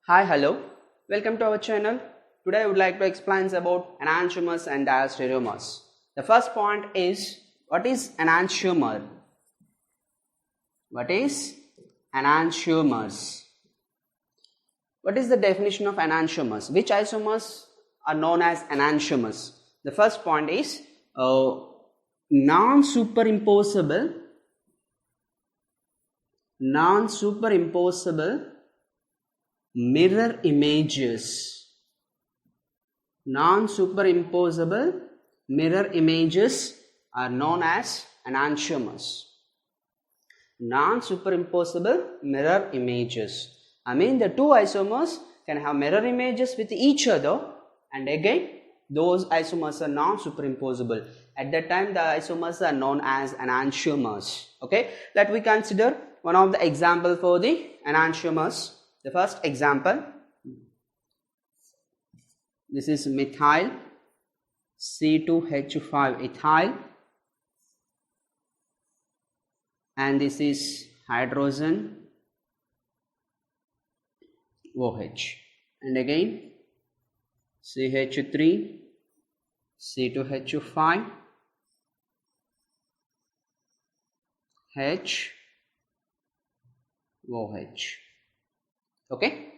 Hi, hello. Welcome to our channel. Today I would like to explain about enantiomers and diastereomers. The first point is, what is enantiomer? What is enantiomers? What is the definition of enantiomers? Which isomers are known as enantiomers? The first point is non-superimposable mirror images. Non-superimposable mirror images are known as enantiomers. Non-superimposable mirror images. I mean, the two isomers can have mirror images with each other, and again those isomers are non-superimposable. At that time the isomers are known as enantiomers. Okay, let we consider one of the example for the enantiomers. The first example, this is methyl C2H5 ethyl, and this is hydrogen OH, and again CH3 C2H5 H OH. Okay,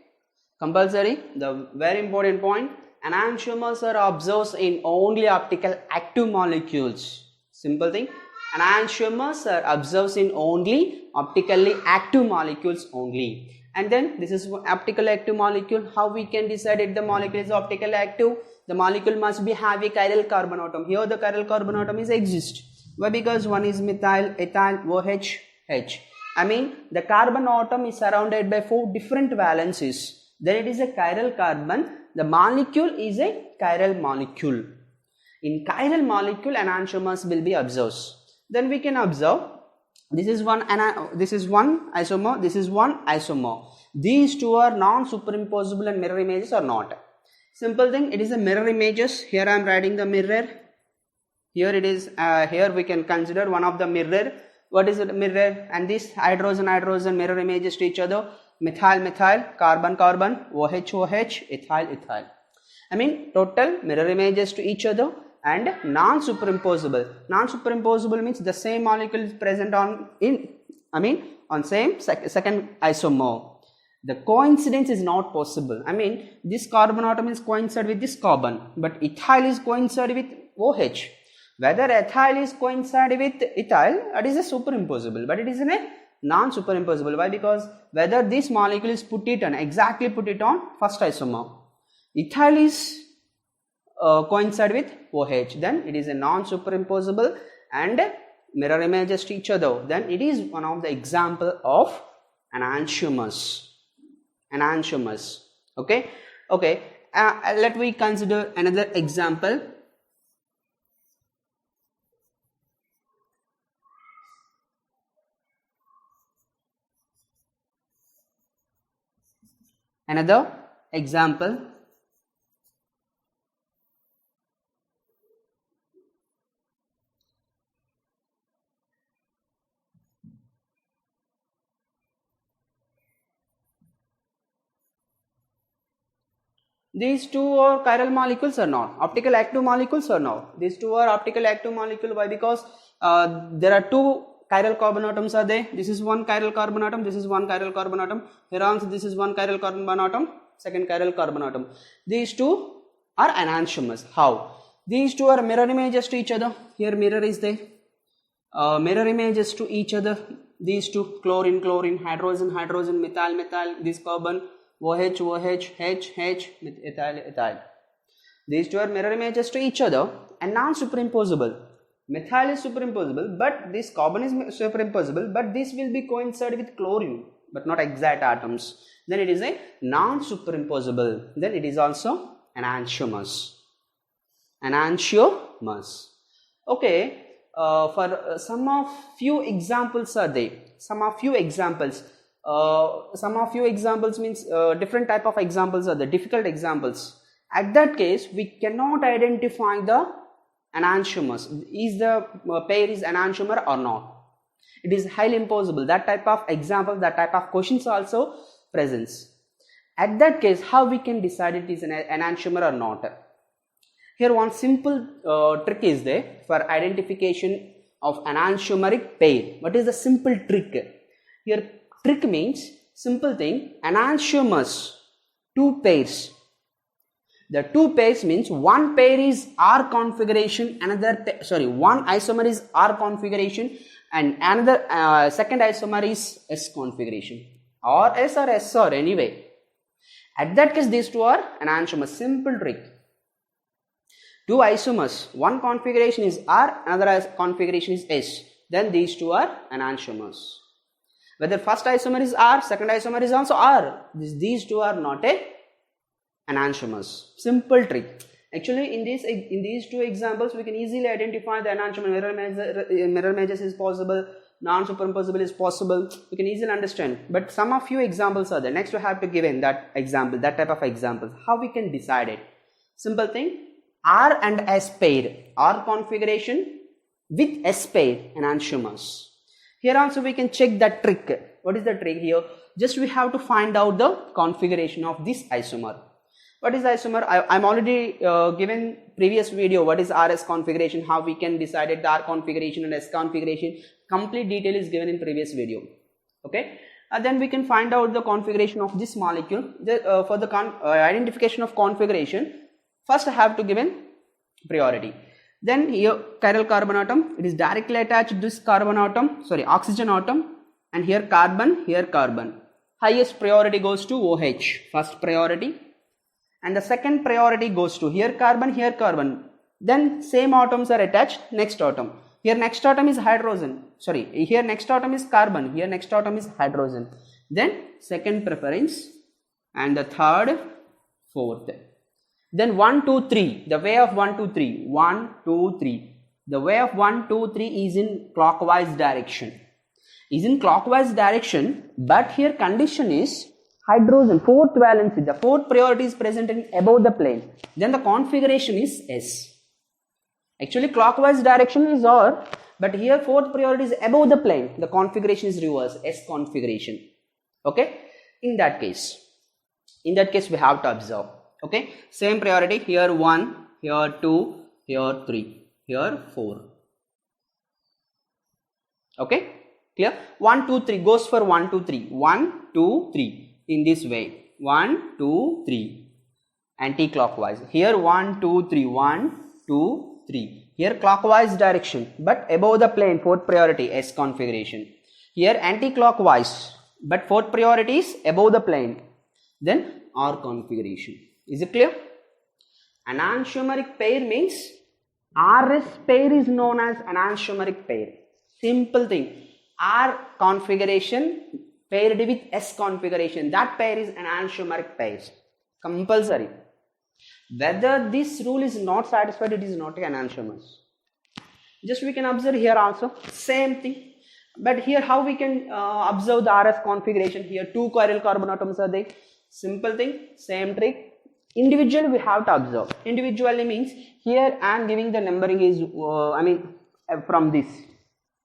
compulsory. The very important point, enantiomers are observed in only optical active molecules. Simple thing, enantiomers are observed in only optically active molecules only. And then this is optically active molecule. How we can decide if the molecule is optically active? The molecule must be have a chiral carbon atom. Here the chiral carbon atom is exist. Why? Because one is methyl, ethyl, OH, H. I mean, the carbon atom is surrounded by 4 different valencies. Then it is a chiral carbon. The molecule is a chiral molecule. In chiral molecule, enantiomers will be observed. Then we can observe, this is one isomer, this is one isomer. These two are non-superimposable and mirror images or not. Simple thing, it is a mirror images. Here I am writing the mirror. Here it is, here we can consider one of the mirror. What is it? Mirror, and this hydrogen mirror images to each other. Methyl, carbon, OH, ethyl. I mean, total mirror images to each other and non-superimposable. Non-superimposable means the same molecule is present on same second isomer. The coincidence is not possible. I mean, this carbon atom is coincide with this carbon, but ethyl is coincide with OH. Whether ethyl is coincide with ethyl, it is a superimposable, but it is in a non-superimposable. Why? Because whether this molecule is exactly put it on first isomer, ethyl is coincide with OH, then it is a non-superimposable and mirror images to each other. Then it is one of the example of enantiomers. Okay. Let we consider another example. Another example, these two are chiral molecules or not? Optical active molecules or not? These two are optical active molecule. Why? Because there are two chiral carbon atoms are there. This is one chiral carbon atom, this is one chiral carbon atom. Here also this is one chiral carbon atom, second chiral carbon atom. These two are enantiomers. How? These two are mirror images to each other. Here mirror is there. Mirror images to each other. These two, chlorine, hydrogen, methyl, this carbon, OH, H, ethyl. These two are mirror images to each other and non-superimposable. Methyl is superimposable, but this carbon is superimposable, but this will be coincide with chlorine, but not exact atoms. Then it is a non-superimposable. Then it is also enantiomers. Okay. For few examples are there. Few examples means different type of examples are there. Difficult examples. At that case, we cannot identify the enantiomers. Is the pair is enantiomer or not? It is highly impossible. That type of example, that type of questions also presents. At that case, how we can decide it is an enantiomer or not? Here one simple trick is there for identification of enantiomeric pair. What is the simple trick? Here trick means simple thing, enantiomers, two pairs. The two pairs means one pair is R configuration, one isomer is R configuration and another second isomer is S configuration, or S or S or anyway. At that case, these two are enantiomers. Simple trick. Two isomers, one configuration is R, another configuration is S. Then these two are enantiomers. Whether first isomer is R, second isomer is also R. These two are not enantiomers. Simple trick. Actually, in these two examples, we can easily identify the enantiomer. Mirror images is possible, non-superimposable is possible. We can easily understand. But some of few examples are there. Next, we have to give in that example, that type of examples. How we can decide it? Simple thing. R and S pair, R configuration with S pair, enantiomers. Here also we can check that trick. What is the trick here? Just we have to find out the configuration of this isomer. What is the isomer? I'm already given previous video what is RS configuration, how we can decide it, the R configuration and S configuration. Complete detail is given in previous video. Okay. Then we can find out the configuration of this molecule. For the identification of configuration, first I have to give in priority. Then here chiral carbon atom, it is directly attached to this carbon atom, oxygen atom, and here carbon, here carbon. Highest priority goes to OH, first priority, and the second priority goes to here carbon. Then same atoms are attached, next atom. Here next atom is hydrogen, here next atom is carbon, here next atom is hydrogen. Then second preference, and the third, fourth. Then 1, 2, 3, the way of 1, 2, 3, 1, 2, 3. The way of 1, 2, 3 is in clockwise direction. But here condition is hydrogen, fourth valency, the fourth priority is present in above the plane. Then the configuration is S. Actually clockwise direction is R, but here fourth priority is above the plane. The configuration is reverse, S configuration. Okay. In that case we have to observe. Okay. Same priority, here 1, here 2, here 3, here 4. Okay. Clear? 1, 2, 3 goes for 1, 2, 3. 1, 2, 3. In this way, 1, 2, 3, anti-clockwise. Here 1, 2, 3, 1, 2, 3. Here clockwise direction, but above the plane, fourth priority, S configuration. Here anti-clockwise, but fourth priority is above the plane. Then R configuration. Is it clear? Enantiomeric pair means RS pair is known as enantiomeric pair. Simple thing. R configuration paired with S configuration, that pair is enantiomeric pair. Compulsory. Whether this rule is not satisfied, it is not enantiomers. Just we can observe here also, same thing. But here how we can observe the RS configuration? Here two chiral carbon atoms are there. Simple thing, same trick. Individually we have to observe. Individually means here I am giving the numbering is, from this.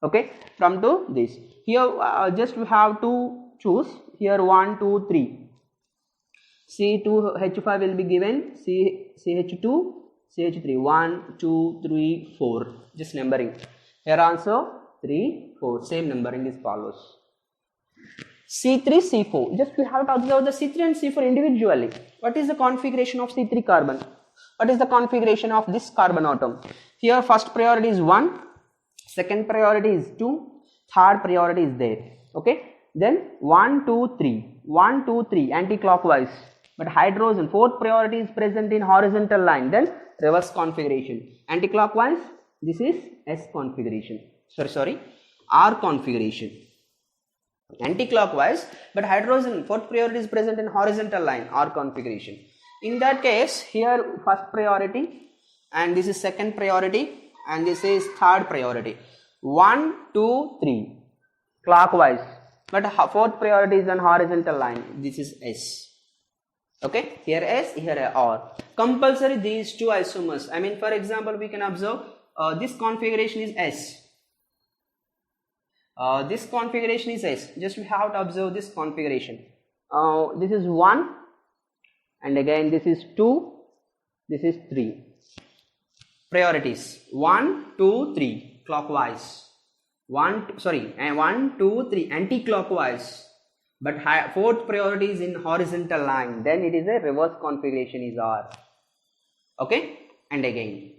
Okay, from to this. Here just we have to choose here 1, 2, 3. C2H5 will be given, CH2, CH3, 1, 2, 3, 4. Just numbering. Here also 3, 4. Same numbering is follows. C3, C4. Just we have to observe the C3 and C4 individually. What is the configuration of C3 carbon? What is the configuration of this carbon atom? Here first priority is 1. Second priority is 2, third priority is there. Okay, then 1, 2, 3, 1, 2, 3 anti-clockwise, but hydrogen fourth priority is present in horizontal line. Then reverse configuration, anti-clockwise, this is S configuration, R configuration, anti-clockwise, but hydrogen fourth priority is present in horizontal line, R configuration. In that case, here first priority and this is second priority and this is third priority. 1, 2, 3 clockwise, but fourth priority is on horizontal line. This is S. Okay, here S, here R. Compulsory these two isomers. For example, we can observe this configuration is S. This configuration is S. Just we have to observe this configuration. This is 1, and again this is 2, this is 3. Priorities 1 2 3 clockwise, 1 2 3 anti-clockwise, but fourth priority is in horizontal line, then it is a reverse configuration is R. Okay, and again,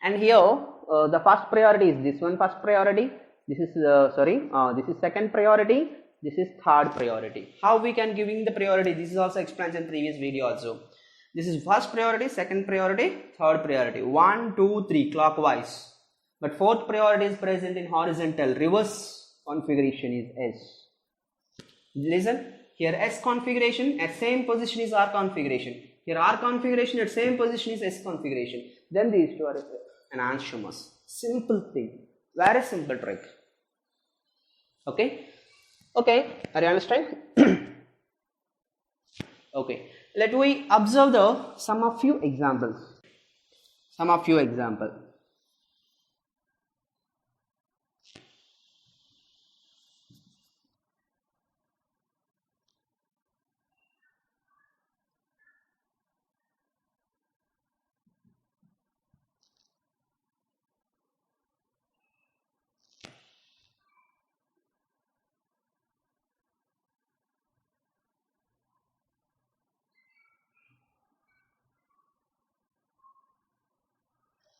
and here the first priority is this one, first priority, this is this is second priority, this is third priority. How we can giving the priority, this is also explained in previous video also. This is first priority, second priority, third priority, 1 2 3 clockwise, but fourth priority is present in horizontal, reverse configuration is S. Listen, here S configuration at same position is R configuration, here R configuration at same position is S configuration, then these two are enantiomers. Simple thing, very simple trick. Okay, are you understand? Okay, let we observe the some of few examples.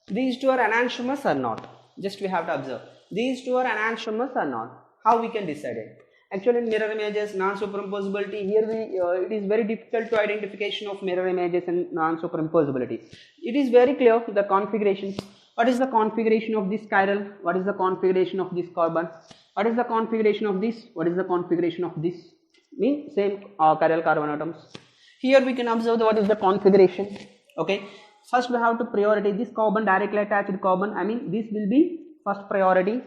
These two are enantiomers or not? Just we have to observe. These two are enantiomers or not? How we can decide it? Actually, in mirror images, non-superimposability, here it is very difficult to identification of mirror images and non-superimposability. It is very clear the configurations. What is the configuration of this chiral? What is the configuration of this carbon? What is the configuration of this? What is the configuration of this? Mean same chiral carbon atoms. Here we can observe what is the configuration. Okay. First we have to priority this carbon, directly attached carbon, I mean this will be first priority.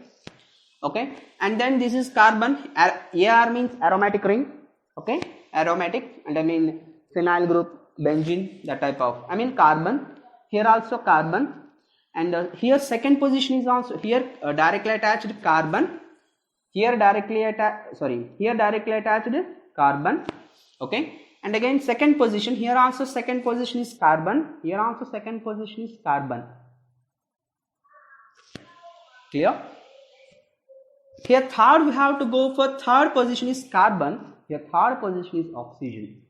Okay, and then this is carbon, AR means aromatic ring. Okay, aromatic, and I mean phenyl group, benzene, that type of, I mean carbon, here also carbon, and here second position is also here directly attached carbon, here directly attached carbon. Okay, and again second position, here also second position is carbon, here also second position is carbon. Clear? Here third we have to go for third position is carbon, here third position is oxygen.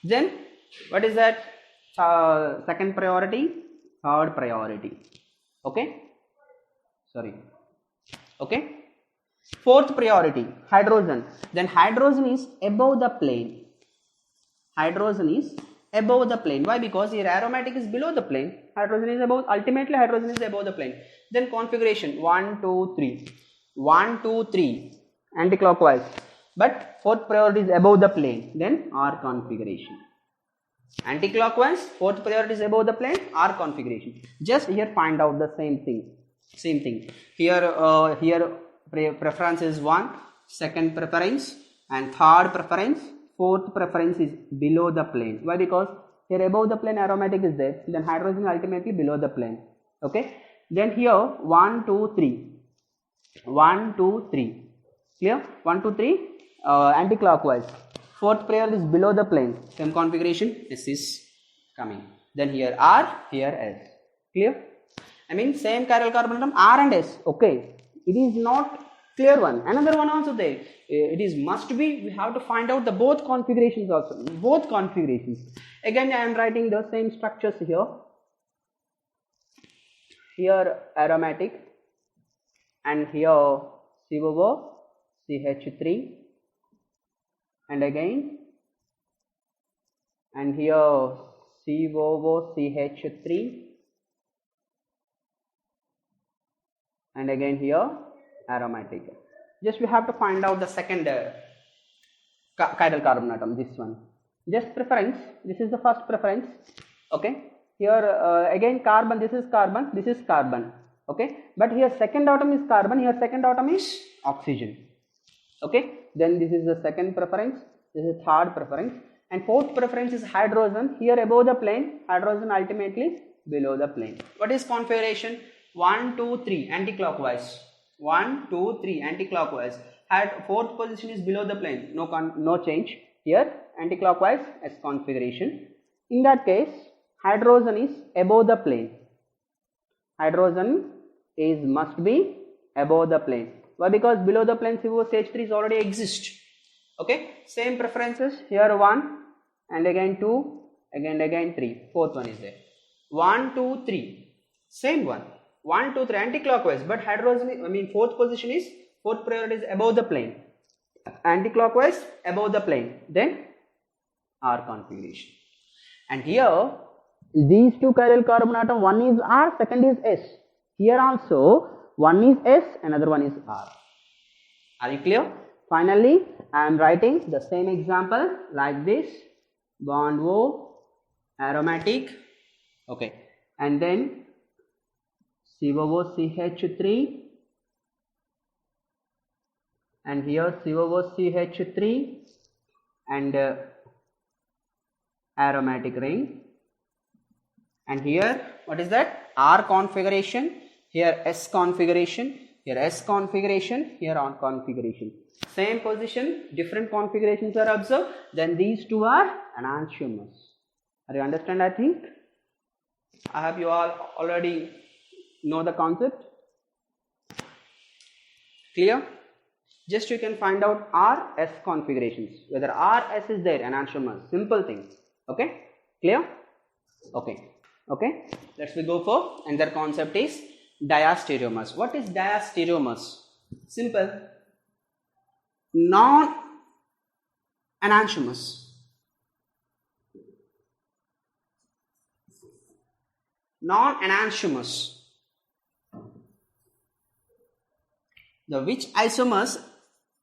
Then what is that? Second priority, third priority. Okay, fourth priority hydrogen, then hydrogen is above the plane. Hydrogen is above the plane. Why? Because here aromatic is below the plane, hydrogen is above, ultimately hydrogen is above the plane. Then configuration 1 2 3 anti-clockwise, but fourth priority is above the plane, then R configuration. Anti-clockwise, fourth priority is above the plane, R configuration. Just here find out the same thing. Here preference is 1, second preference, and third preference, fourth preference is below the plane. Why? Because here above the plane aromatic is there, then hydrogen ultimately below the plane. Okay, then here 1 2 3 clear, 1 2 3 anti-clockwise, fourth priority is below the plane, same configuration, this is coming, then here R, here S. Clear? I mean same chiral carbon atom, R and S. Okay, it is not clear one, another one also there, it is must be, we have to find out the both configurations also, both configurations. Again I am writing the same structures here aromatic, and here COO CH3, and again, and here COO CH3, and again here aromatic. Just we have to find out the second chiral carbon atom, this one. Just preference, this is the first preference. Okay, here again carbon, this is carbon, this is carbon. Okay, but here second atom is carbon, here second atom is oxygen. Okay, then this is the second preference, this is third preference, and fourth preference is hydrogen, here above the plane, hydrogen ultimately below the plane. What is configuration? 1 2 3 anti-clockwise, 1 2 3 anti-clockwise, fourth position is below the plane, no change. here anticlockwise S configuration. In that case, hydrogen is above the plane. Hydrogen is must be above the plane. Why? Because below the plane COCH3 is already exist. Okay, same preferences here, 1 and again 2, again 3, fourth one is there. 1, 2, 3, same one. 1, 2, 3 anti-clockwise, but hydrogen, fourth position is, fourth priority is above the plane. Anti-clockwise above the plane, then R configuration. And here these two chiral carbon atom, one is R, second is S. Here also one is S, another one is R. Are you clear? Finally, I am writing the same example like this: bond O, aromatic, okay, and then COOCH3, and here COOCH3 and aromatic ring, and here what is that? R configuration, here S configuration, here S configuration, here R configuration. Same position, different configurations are observed, then these two are enantiomers. Are you understand? I think I hope you all already know the concept. Clear? Just you can find out R S configurations, whether R S is there, enantiomers, simple thing. Okay, clear? Okay, let's we go for another concept is diastereomers. What is diastereomers? Simple, non-enantiomers. Non-enantiomers. The which isomers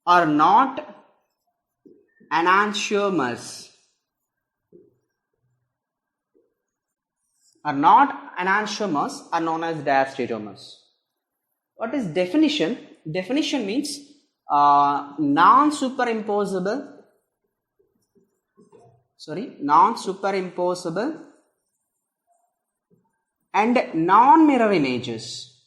are not enantiomers? Are not enantiomers are known as diastereomers. What is definition? Definition means non-superimposable and non-mirror images.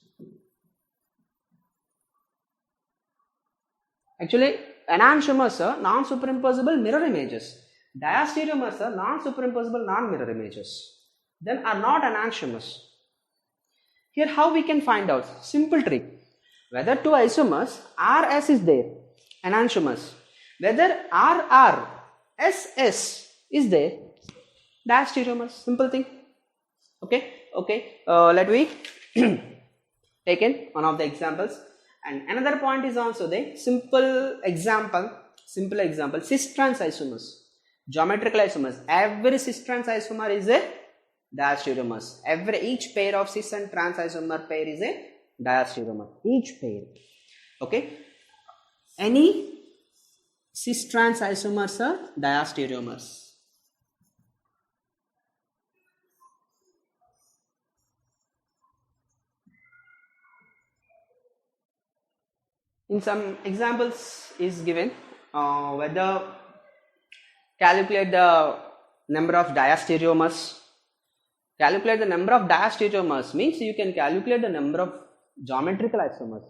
Actually, enantiomers are non-superimposable mirror images. Diastereomers are non-superimposable non-mirror images. Then are not enantiomers. Here how we can find out? Simple trick. Whether two isomers RS is there, enantiomers. Whether RR, SS is there, diastereomers. Simple thing. Okay. Let me take in one of the examples. And another point is also the simple example, cis-trans isomers, geometrical isomers. Every cis-trans isomer is a diastereomers. Each pair of cis and trans isomer pair is a diastereomer. Each pair. Okay. Any cis-trans isomers are diastereomers. In some examples is given whether calculate the number of diastereomers. Calculate the number of diastereomers means you can calculate the number of geometrical isomers.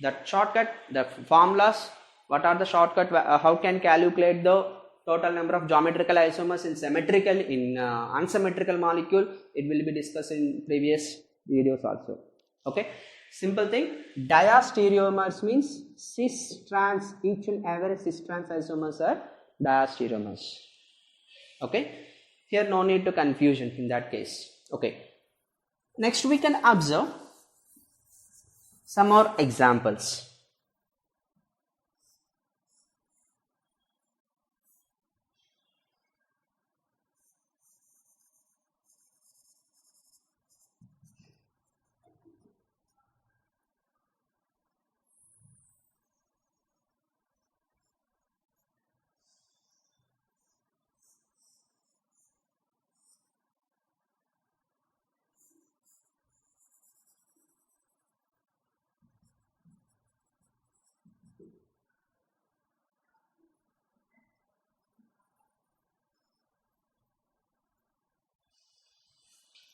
That shortcut, the formulas, what are the shortcut, how can calculate the total number of geometrical isomers in symmetrical, in unsymmetrical molecule, it will be discussed in previous videos also. Okay. Simple thing, diastereomers means cis-trans, each and every cis-trans isomers are diastereomers. Okay, here no need to confusion in that case. Okay, next we can observe some more examples.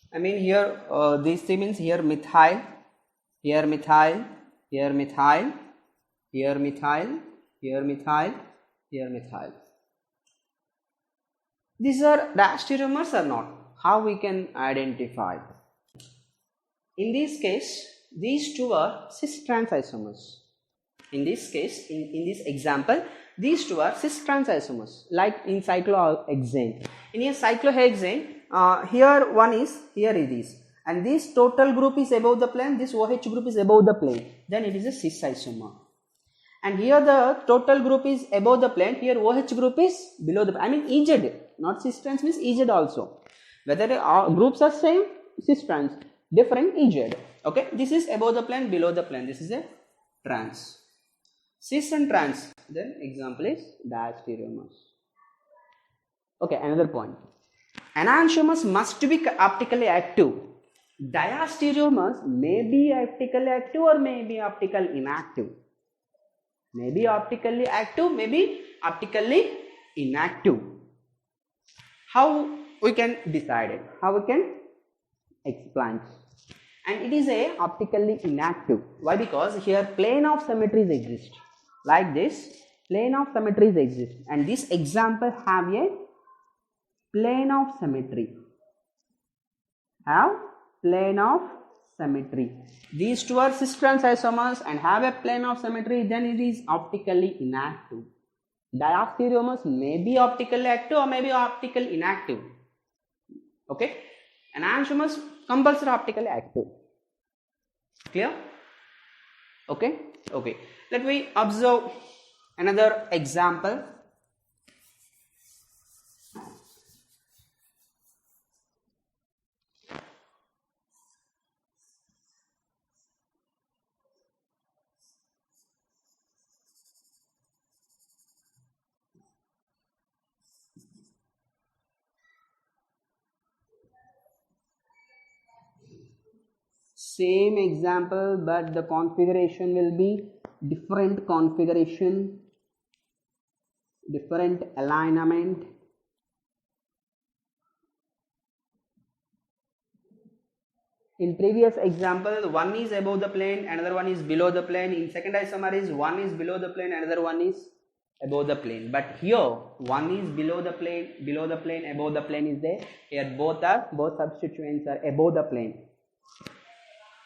I mean here these three means here methyl, here methyl, here methyl, here methyl, here methyl, here methyl. These are diastereomers or not? How we can identify? In this case, these two are cis-trans isomers. In this case, in this example, these two are cis-trans isomers, like in cyclohexane. In a cyclohexane, here one is, here it is, and this total group is above the plane, this OH group is above the plane, then it is a cis isomer. And here the total group is above the plane, here OH group is below the plane. I mean EZ, not cis-trans means EZ also. Whether groups are same, cis-trans, different EZ. Okay, this is above the plane, below the plane, this is a trans. Cis and trans, then example is diastereomers. Okay, another point. Enantiomers must be optically active. Diastereomers may be optically active or may be optically inactive. May be optically active, may be optically inactive. How we can decide it? How we can explain? And it is a optically inactive. Why? Because here plane of symmetries exist. Like this, plane of symmetries exist. And this example have a plane of symmetry. Have plane of symmetry. These two are cis-trans isomers and have a plane of symmetry, then it is optically inactive. Diastereomers may be optically active or may be optically inactive. Okay? Enantiomers compulsory optically active. Clear? Okay? Okay. Let me observe another example. Same example, but the configuration will be different configuration, different alignment. In previous example, one is above the plane, another one is below the plane. In second isomer is one is below the plane, another one is above the plane. But here one is below the plane, above the plane is there. Here both substituents are above the plane.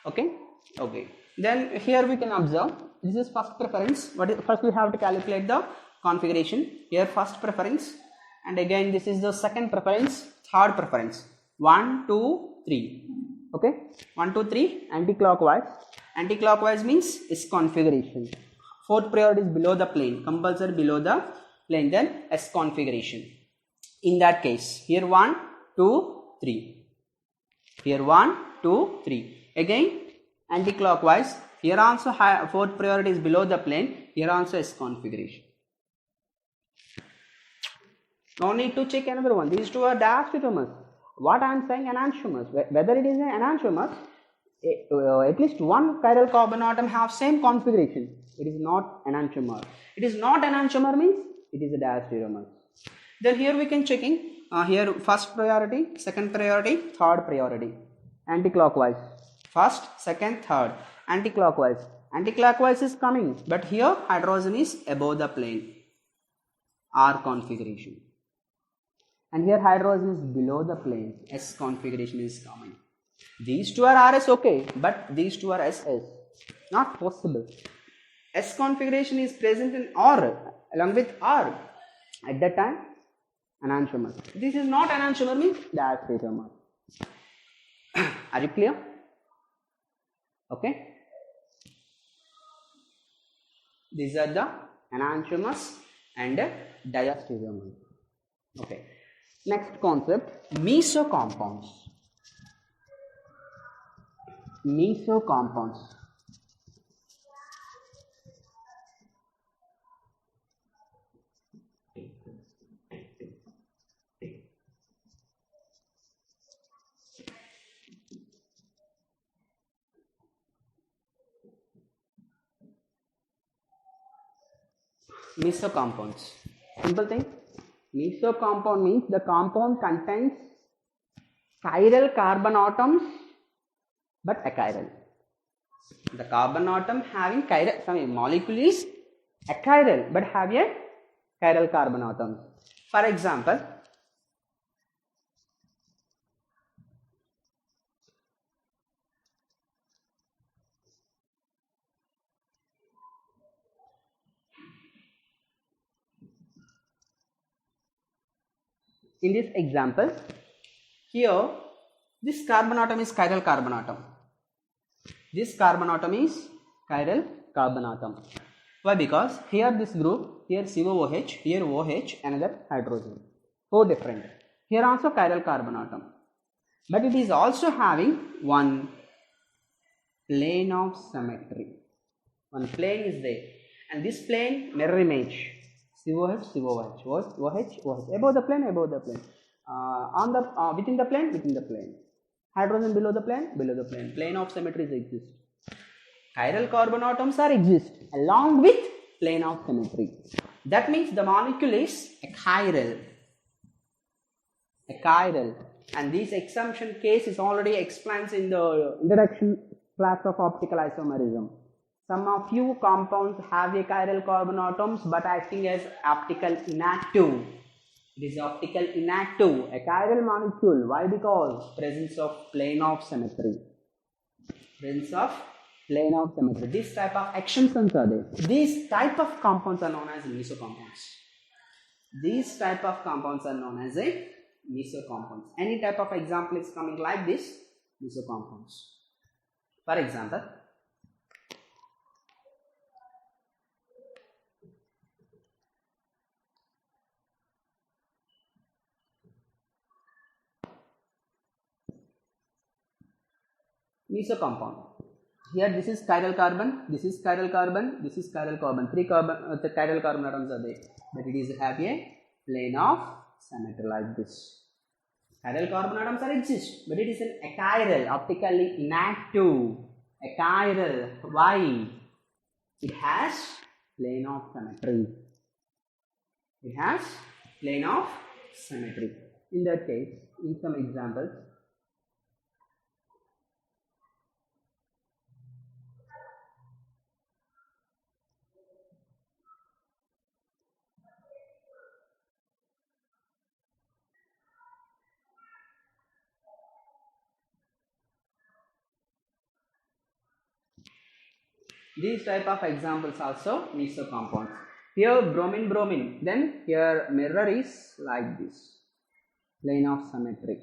Okay. Okay. Then here we can observe this is first preference. First we have to calculate the configuration. Here first preference, and again this is the second preference, third preference. 1, 2, 3. Okay. 1, 2, 3 anti-clockwise. Anti-clockwise means is configuration. Fourth priority is below the plane, compulsory below the plane. Then S configuration. In that case, here 1, 2, 3. Here 1, 2, 3. Again anti-clockwise. Here also fourth priority is below the plane. Here also is configuration. No need to check another one. These two are diastereomers. What I am saying, enantiomers. Whether it is an enantiomer, at least one chiral carbon atom have same configuration. It is not enantiomer. It is not enantiomer means it is a diastereomer. Then here we can checking. Here first priority, second priority, third priority. Anti-clockwise. First, second, third. Anti-clockwise. Anti-clockwise is coming, but here hydrogen is above the plane. R configuration. And here hydrogen is below the plane. S configuration is coming. These two are RS, okay, but these two are SS. Not possible. S configuration is present in R along with R. At that time, enantiomer. This is not enantiomer means diastereomer. Are you clear? Okay. These are the enantiomers and diastereomers. Okay. Next concept, mesocompounds. Mesocompounds. Mesocompounds. Simple thing. Mesocompound means the compound contains chiral carbon atoms but achiral. The carbon atom having chiral, some molecule is achiral but have a chiral carbon atom. For example, in this example, here this carbon atom is chiral carbon atom. This carbon atom is chiral carbon atom. Why? Because here this group, here COOH, here OH, another hydrogen. 4 different. Here also chiral carbon atom. But it is also having one plane of symmetry. One plane is there. And this plane mirror image. COH, COH, OH, OH. Above the plane, above the plane. On the within the plane, within the plane. Hydrogen below the plane, below the plane. Plane of symmetries exist. Chiral carbon atoms are exist along with plane of symmetry. That means the molecule is a chiral. A chiral. And this assumption case is already explained in the introduction class of optical isomerism. Some of few compounds have a chiral carbon atoms but acting as optical inactive. It is optical inactive, a chiral molecule. Why? Because presence of plane of symmetry. Presence of plane of symmetry. This type of assumptions are there. These type of compounds are known as mesocompounds. These type of compounds are known as a mesocompounds. Any type of example is coming like this, mesocompounds. For example, mesocompound. Here this is chiral carbon, this is chiral carbon, this is chiral carbon. 3 chiral carbon atoms are there, but it is have a plane of symmetry like this. Chiral carbon atoms are exist, but it is an achiral, optically inactive. Achiral. Why? It has plane of symmetry. It has plane of symmetry. In that case, in some examples, these type of examples also mesocompounds. Here bromine, bromine. Then here mirror is like this. Plane of symmetry.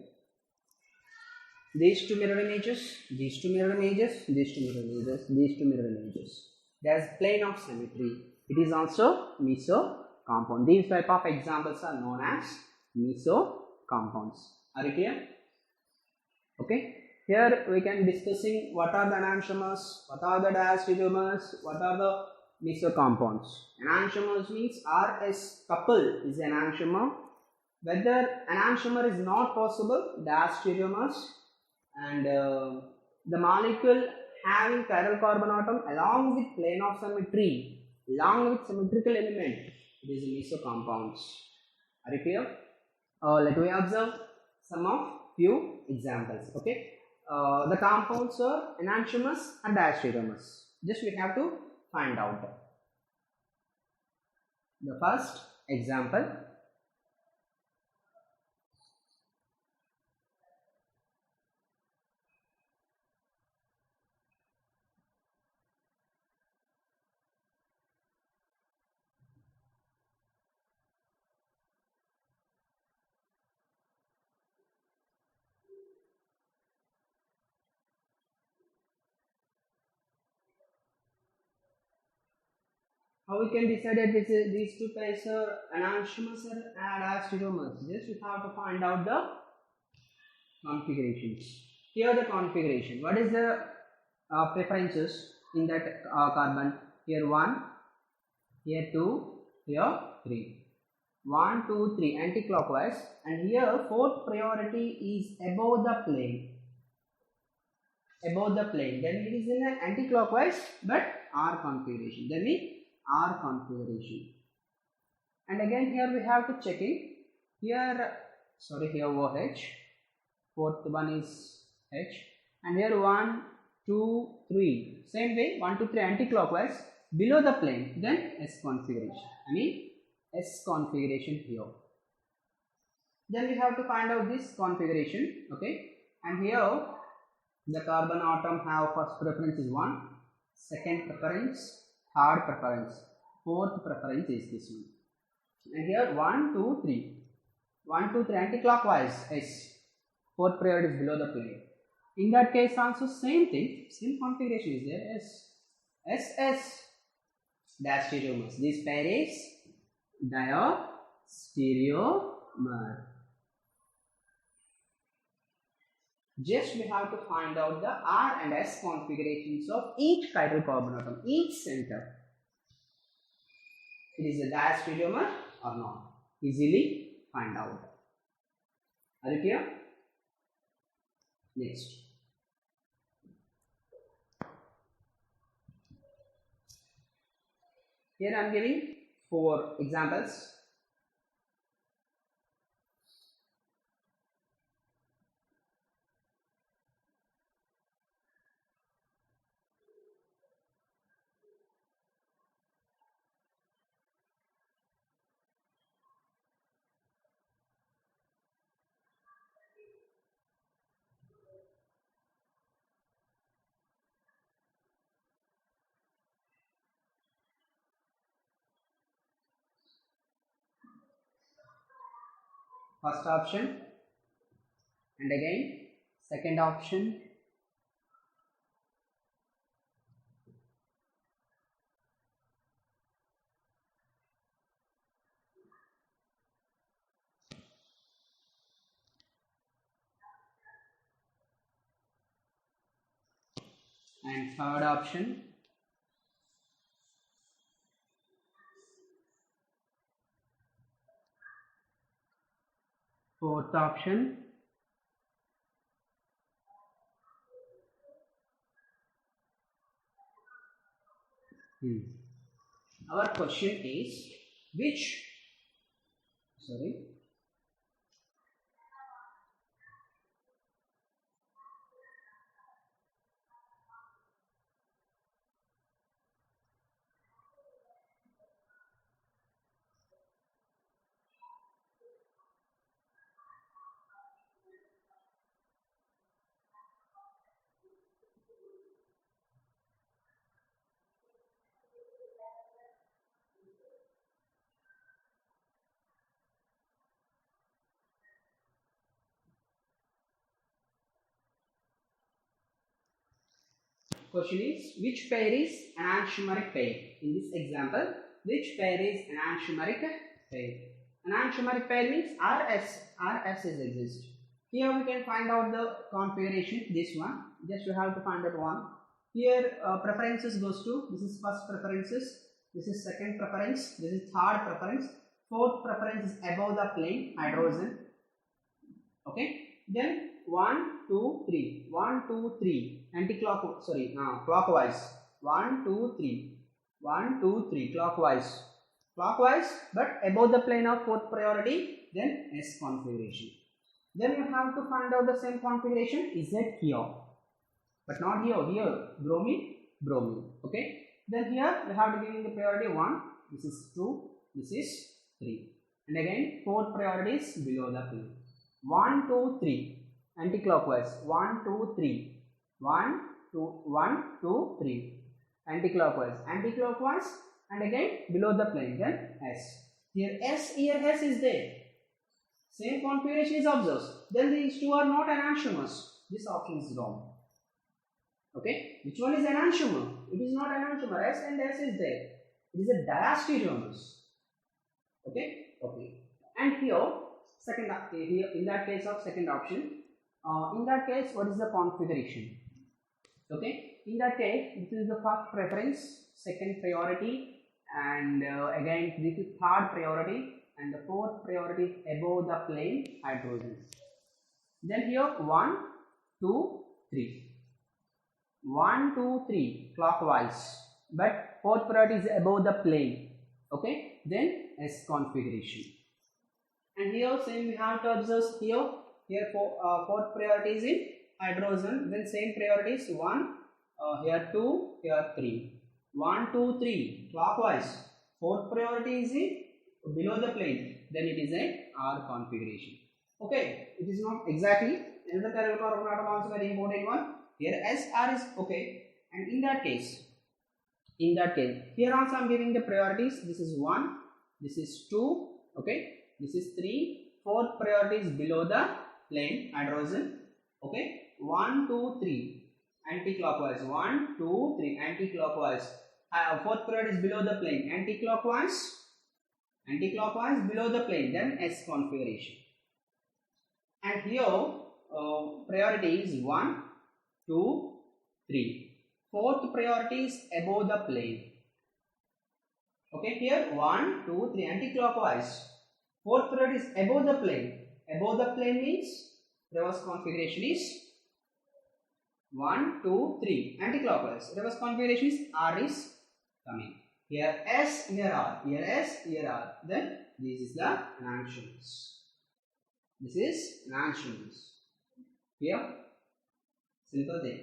These two mirror images, these two mirror images, these two mirror images, these two mirror images. There is plane of symmetry. It is also mesocompound. These type of examples are known as mesocompounds. Are you clear? Okay. Here we can discussing what are the enantiomers, what are the diastereomers, what are the mesocompounds. Enantiomers means RS couple is enantiomer. Whether enantiomer is not possible, diastereomers, and the molecule having chiral carbon atom along with plane of symmetry, along with symmetrical element, it is mesocompounds. Are you clear? Let me observe some of few examples. Okay. The compounds are enantiomers and diastereomers. Just we have to find out. The first example, how we can decide that these two pairs are enantiomers and diastereomers? Just we have to find out the configurations. Here the configuration. What is the preferences in that carbon? Here 1, here 2, here 3. 1, 2, 3 anti-clockwise, and here fourth priority is above the plane. Above the plane. Then it is in an anti-clockwise but R configuration. Then we R configuration. And again here we have to check it. Here OH. Fourth one is H. And here 1, 2, 3. Same way 1, 2, 3 anti-clockwise below the plane. Then S configuration. S configuration here. Then we have to find out this configuration. Okay. And here the carbon atom have first preference is 1. Second preference. Third preference, fourth preference is this one. And here 1, 2, 3. 1, 2, 3, anti-clockwise, S. Fourth priority is below the plane. In that case also same thing, same configuration is there, S. S, S. Diastereomers. This pair is diastereomer. Just we have to find out the R and S configurations of each chiral carbon atom, each center. It is a diastereomer or not. Easily find out. Are you clear? Next. Here I am giving 4 examples. First option, and again second option, and third option, fourth option, Our question is which pair is enantiomeric pair? In this example, which pair is enantiomeric pair? Enantiomeric pair means RS is exist. Here we can find out the configuration. This one, just we have to find out one. Here preferences goes to, this is first preferences, this is second preference, this is third preference, fourth preference is above the plane hydrogen. Okay, then 1, 2, 3, 1, 2, 3, anti-clockwise, clockwise, 1, 2, 3, 1, 2, 3, clockwise, but above the plane of fourth priority, then S configuration. Then you have to find out the same configuration Z here, but not here, bromine, okay. Then here we have to give the priority 1, this is 2, this is 3, and again fourth priority is below the plane. 1, 2, 3, anti-clockwise, 1, 2, 3, 1, 2, 3, anti-clockwise, and again below the plane, then S. Here S is there. Same configuration is observed. Then these two are not enantiomers. This option is wrong. Okay, which one is enantiomer? It is not enantiomer. S and S is there. It is a diastereomers. Okay. And here, here in that case of second option, in that case, what is the configuration? Okay, in that case, this is the first preference, second priority, and again this is third priority, and the fourth priority is above the plane hydrogen. Then here 1, 2, 3, 1, 2, 3 clockwise, but fourth priority is above the plane. Okay, then S configuration. And here same we have to observe here fourth priority is in hydrogen, then same priority is 1, here 2, here 3, 1, 2, 3 clockwise, fourth priority is in below the plane, then it is a R configuration. Okay, it is not exactly. Another chiral carbon atom also very important one. Here SR is okay, and in that case, here also I am giving the priorities. This is 1, this is 2, okay, this is 3, fourth priority is below the plane hydrogen. Okay, 1, 2, 3 anti-clockwise. 1, 2, 3 anti-clockwise. Fourth priority is below the plane anti-clockwise. Anti-clockwise below the plane, then S configuration. And here priority is 1, 2, 3. Fourth priority is above the plane. Okay, here 1, 2, 3 anti-clockwise. Fourth priority is above the plane. Above the plane means reverse configuration is 1, 2, 3 anti-clockwise. Reverse configuration is R is coming. Here S, here R. Here S, here R. Then this is the enantiomers. This is enantiomers. Here, simple thing.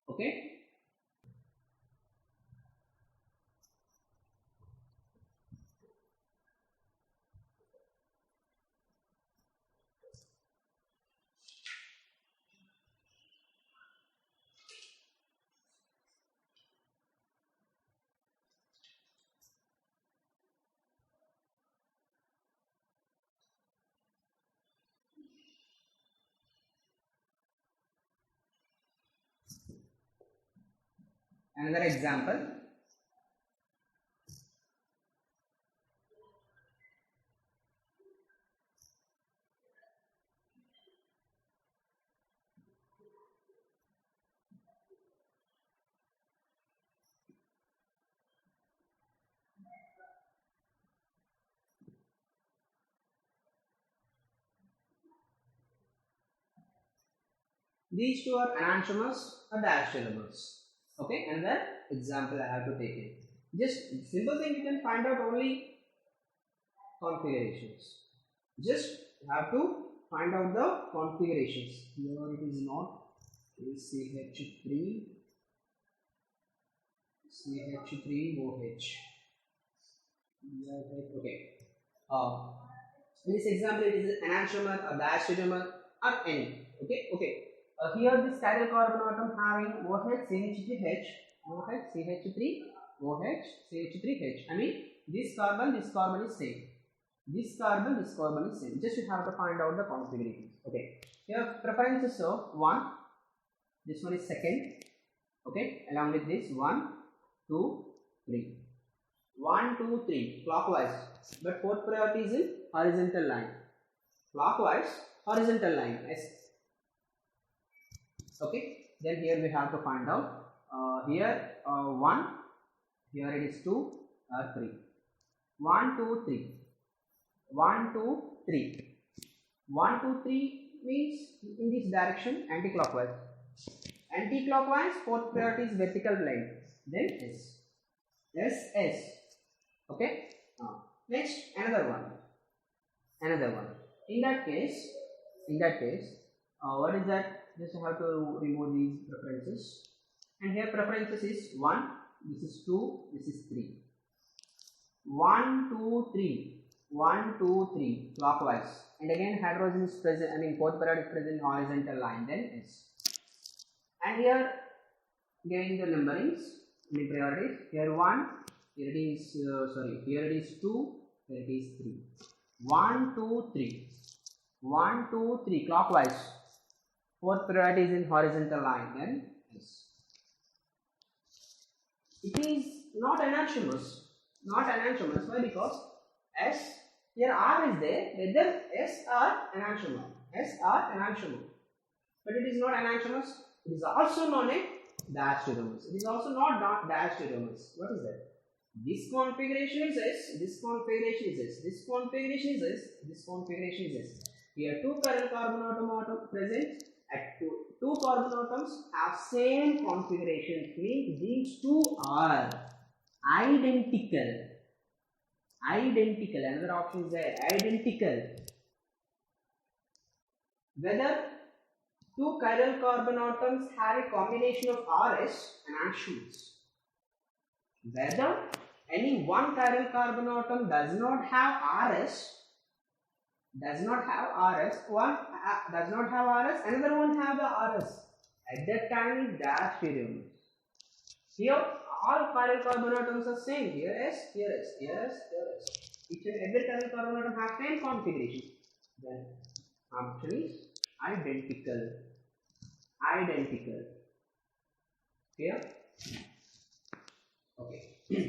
Okay. Another example. These two are enantiomers or diastereomers. Okay, another example I have to take it. Just simple thing, you can find out only configurations. Just have to find out the configurations. Here it is not CH3, OH. Okay. In this example, it is an enantiomer, a diastereomer, or any. Okay. Here this chiral carbon atom having OH, CH3H, OH, CH3, OH, CH3H. I mean this carbon is same. This carbon is same. Just you have to find out the configurations. Okay. Here preferences of 1. This one is second. Okay. Along with this 1, 2, 3. 1, 2, 3 clockwise. But fourth priority is in horizontal line. Clockwise, horizontal line. Okay, then here we have to find out here 1, here it is 2 or 3. 1, 2, 3. 1, 2, 3. 1, 2, 3 means in this direction anti-clockwise. Anti-clockwise, fourth priority is vertical plane. Then S. Okay. Next, another one. In that case, what is that? Just have to remove these preferences. And here preferences is 1, this is 2, this is 3. 1, 2, 3. 1, 2, 3 clockwise. And again hydrogen is present, fourth priority is present in horizontal line, then S. And here again the numberings, priorities. Here 1, here it is, here it is 2, here it is 3. 1, 2, 3. 1, 2, 3 clockwise. Fourth priority is in horizontal line, then S. It is not enantiomers. Why? Because S, here R is there, whether S or enantiomer. But it is not enantiomers. It is also known as diastereomers. It is also not diastereomers. What is that? This configuration is S, this configuration is S, this configuration is S, this configuration is S. Here two chiral carbon atom present. At two carbon atoms have same configuration, means these two are identical. Another option is there, identical. Whether two chiral carbon atoms have a combination of RS and enantiomers. Whether any one chiral carbon atom does not have RS, one does not have RS, another one have the RS. At that time is diastereomers. Here all chiral carbon atoms are same. Here S, here S, here S, here S. each and every carbon atom has same configuration. Then option is identical. Identical. Clear? Okay.